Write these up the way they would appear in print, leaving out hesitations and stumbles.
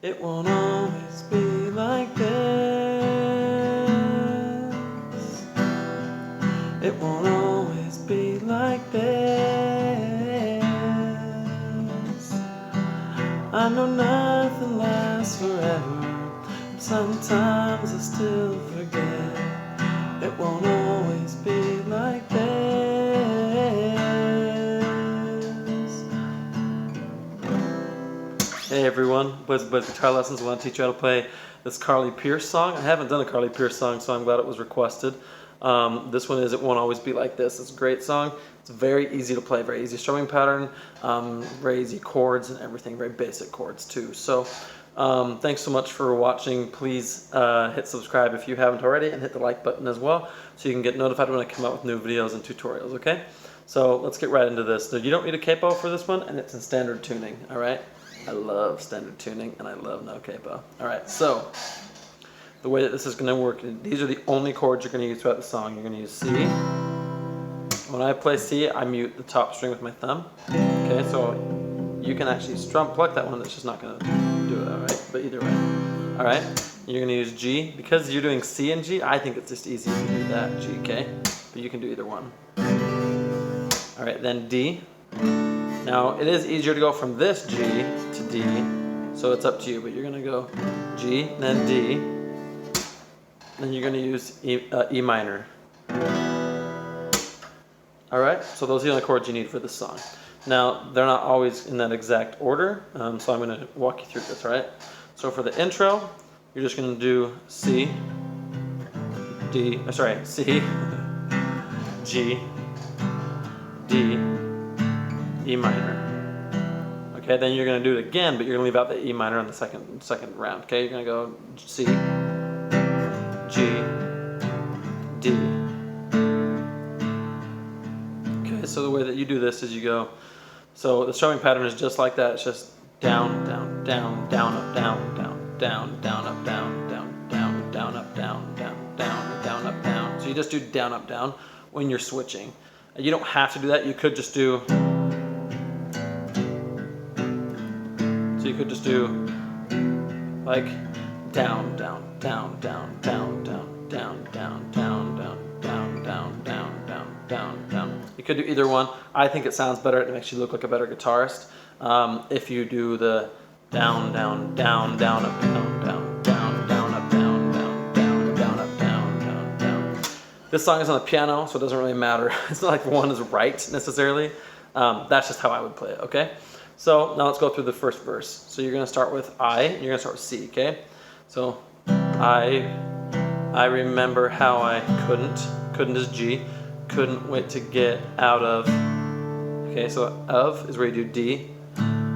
It won't always be like this. It won't always be like this. I know nothing lasts forever, but sometimes I still forget. It won't always be like this. Hey everyone, Boys Guitar Lessons. I want to teach you how to play this Carly Pearce song. I haven't done a Carly Pearce song, so I'm glad it was requested. This one is It Won't Always Be Like This. It's a great song. It's very easy to play, very easy strumming pattern, very easy chords and everything, very basic chords too. So thanks so much for watching. Please hit subscribe if you haven't already, and hit the like button as well so you can get notified when I come out with new videos and tutorials, okay? So let's get right into this. So you don't need a capo for this one, and it's in standard tuning, all right? I love standard tuning and I love no capo. All right, so the way that this is going to work, these are the only chords you're going to use throughout the song. You're going to use C. When I play C, I mute the top string with my thumb. Okay, so you can actually pluck that one. That's just not going to do it, all right? But either way, all right? You're going to use G. Because you're doing C and G, I think it's just easy to do that, G, okay? But you can do either one. All right, then D. Now, it is easier to go from this G to D, so it's up to you, but you're going to go G, then D, then you're going to use E minor. Alright, so those are the only chords you need for this song. Now, they're not always in that exact order, so I'm going to walk you through this, alright? So for the intro, you're just going to do C, C, G, D, E minor. Okay, then you're going to do it again, but you're going to leave out the E minor on the second round. Okay, you're going to go C, G, D. Okay, so the way that you do this is you go, so the strumming pattern is just like that. It's just down, down, down, down, up, down, down, down, down, up, down, down, down, down, up, down, down, down, down, up, down. So you just do down, up, down when you're switching. You don't have to do that. You could just do. So you could just do like down, down, down, down, down, down, down, down, down, down, down, down, down, down, down, down. You could do either one. I think it sounds better. It makes you look like a better guitarist. If you do the down, down, down, down, up, down, down, down, down, up, down, down, down, down, up, down, down, down. This song is on the piano, so it doesn't really matter. It's not like one is right necessarily. That's just how I would play it, okay? So now let's go through the first verse. So you're going to start with I, and you're going to start with C, okay? So I remember how I couldn't is G, couldn't wait to get out of, okay, so of is where you do D,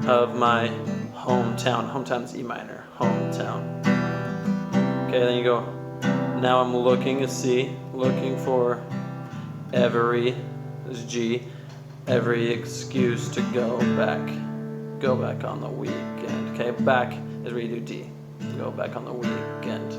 of my hometown. Hometown is E minor, hometown. Okay, then you go, now I'm looking is C, looking for every is G, every excuse to go back on the weekend. Okay, back is where you do D. You go back on the weekend.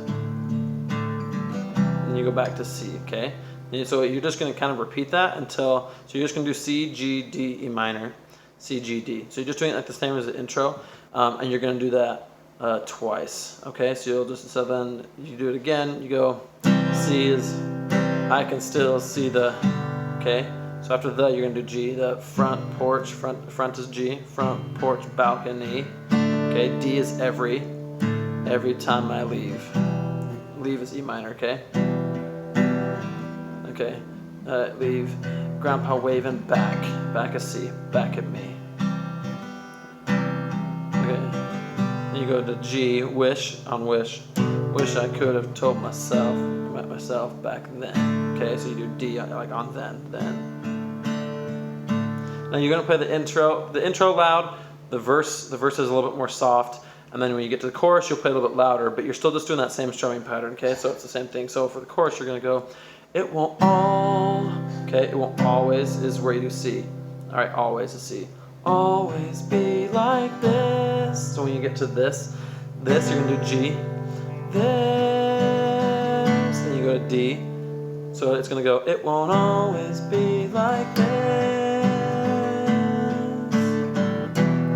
And you go back to C, okay? And so you're just going to kind of repeat that until, so you're just going to do C, G, D, E minor, C, G, D. So you're just doing it like the same as the intro, and you're going to do that twice, okay? So you'll just, so then you do it again, you go, C is, I can still see the, okay? So after the, you're going to do G, the front porch, front is G, front porch, balcony. Okay, D is every time I leave. Leave is E minor, okay? Okay, leave, grandpa waving back is C, back at me. Okay, then you go to G, wish, on wish. Wish I could have told myself, met myself back then. Okay, so you do D, like on then. Now you're going to play the intro loud, the verse is a little bit more soft, and then when you get to the chorus, you'll play a little bit louder, but you're still just doing that same strumming pattern, okay? So it's the same thing. So for the chorus, you're going to go, it won't always is where you do C. All right, always is C. Always be like this. So when you get to this, you're going to do G, this, then you go to D. So it's going to go, it won't always be like this.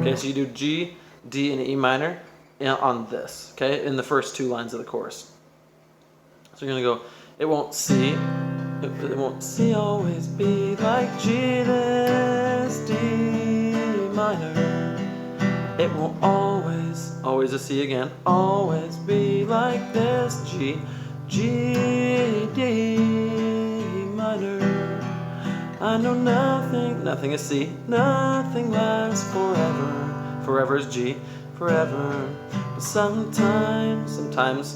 Okay, so you do G, D, and E minor, on this, okay, in the first 2 lines of the chorus. So you're gonna go, it won't see always be like G, this D minor. It won't always a C again, always be like this G, D minor. I know nothing is C, nothing lasts forever. Forever is G, forever. But sometimes,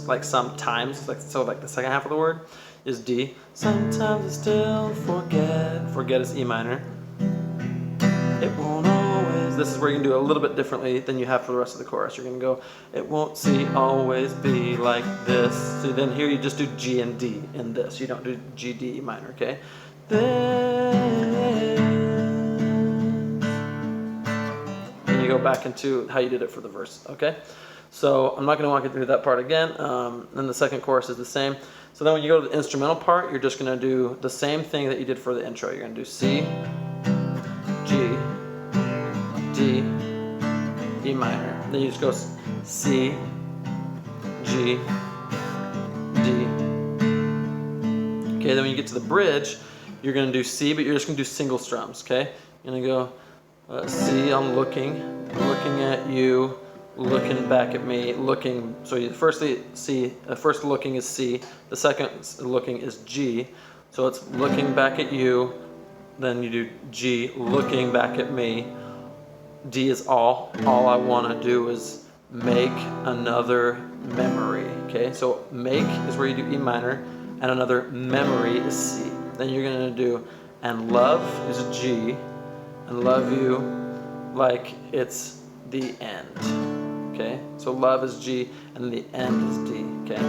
like the second half of the word is D. Sometimes I still forget is E minor. It won't always, this is where you can do it a little bit differently than you have for the rest of the chorus. You're gonna go, it won't see always be like this. So then here you just do G and D in this. You don't do G, D, E minor, okay? This. And you go back into how you did it for the verse, okay? So I'm not gonna walk you through that part again. Then the second chorus is the same. So then when you go to the instrumental part, you're just gonna do the same thing that you did for the intro. You're gonna do C, G, D, E minor. Then you just go C, G, D. Okay, then when you get to the bridge, you're going to do C, but you're just going to do single strums, okay? You're going to go C, I'm looking at you, looking back at me, looking. So you firstly C, first looking is C, the second looking is G. So it's looking back at you, then you do G, looking back at me. D is all I want to do is make another memory, okay? So make is where you do E minor, and another memory is C. Then you're going to do, and love is G, and love you like it's the end, okay? So love is G, and the end is D, okay?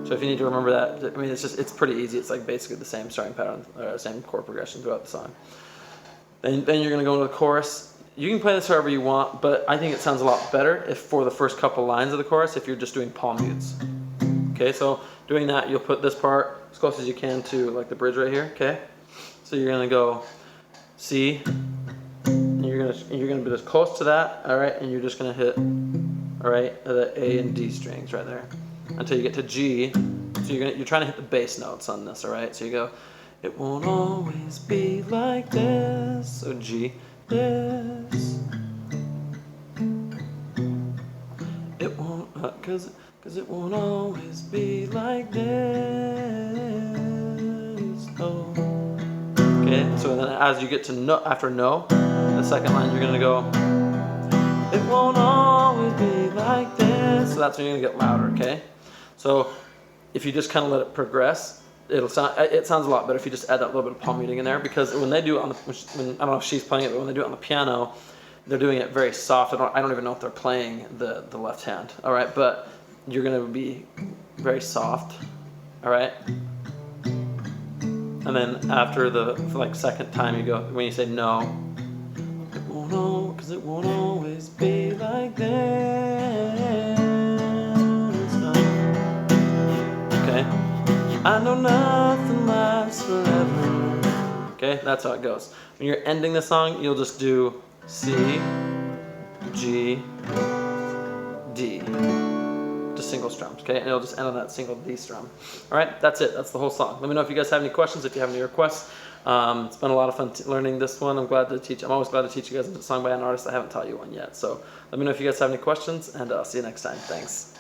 So if you need to remember that, I mean, it's pretty easy. It's like basically the same strumming pattern, same chord progression throughout the song. Then you're going to go into the chorus. You can play this however you want, but I think it sounds a lot better if for the first couple lines of the chorus if you're just doing palm mutes. Okay, so doing that, you'll put this part as close as you can to like the bridge right here, okay? So you're gonna go C, and you're gonna be as close to that, all right, and you're just gonna hit, all right, the A and D strings right there until you get to G. So you're trying to hit the bass notes on this, all right? So you go, it won't always be like this. So G, this. It won't, cause it won't always be like this. Oh. Okay, so then as you get to no, after no, the second line you're gonna go, it won't always be like this. So that's when you're gonna get louder, okay? So if you just kind of let it progress, it sounds a lot better if you just add that little bit of palm muting in there, because when they do it on the, I don't know if she's playing it, but when they do it on the piano, they're doing it very soft. I don't even know if they're playing the left hand, all right? But you're gonna be very soft, all right? And then after the second time you go, when you say no, it won't know, cause it won't always be like this. No. Okay? I know nothing lasts forever. Okay, that's how it goes. When you're ending the song, you'll just do C, G, D. Just single strums, okay? And it'll just end on that single D strum. All right, that's it. That's the whole song. Let me know if you guys have any questions, if you have any requests. It's been a lot of fun learning this one. I'm always glad to teach you guys a song by an artist I haven't taught you one yet. So let me know if you guys have any questions, and I'll see you next time. Thanks.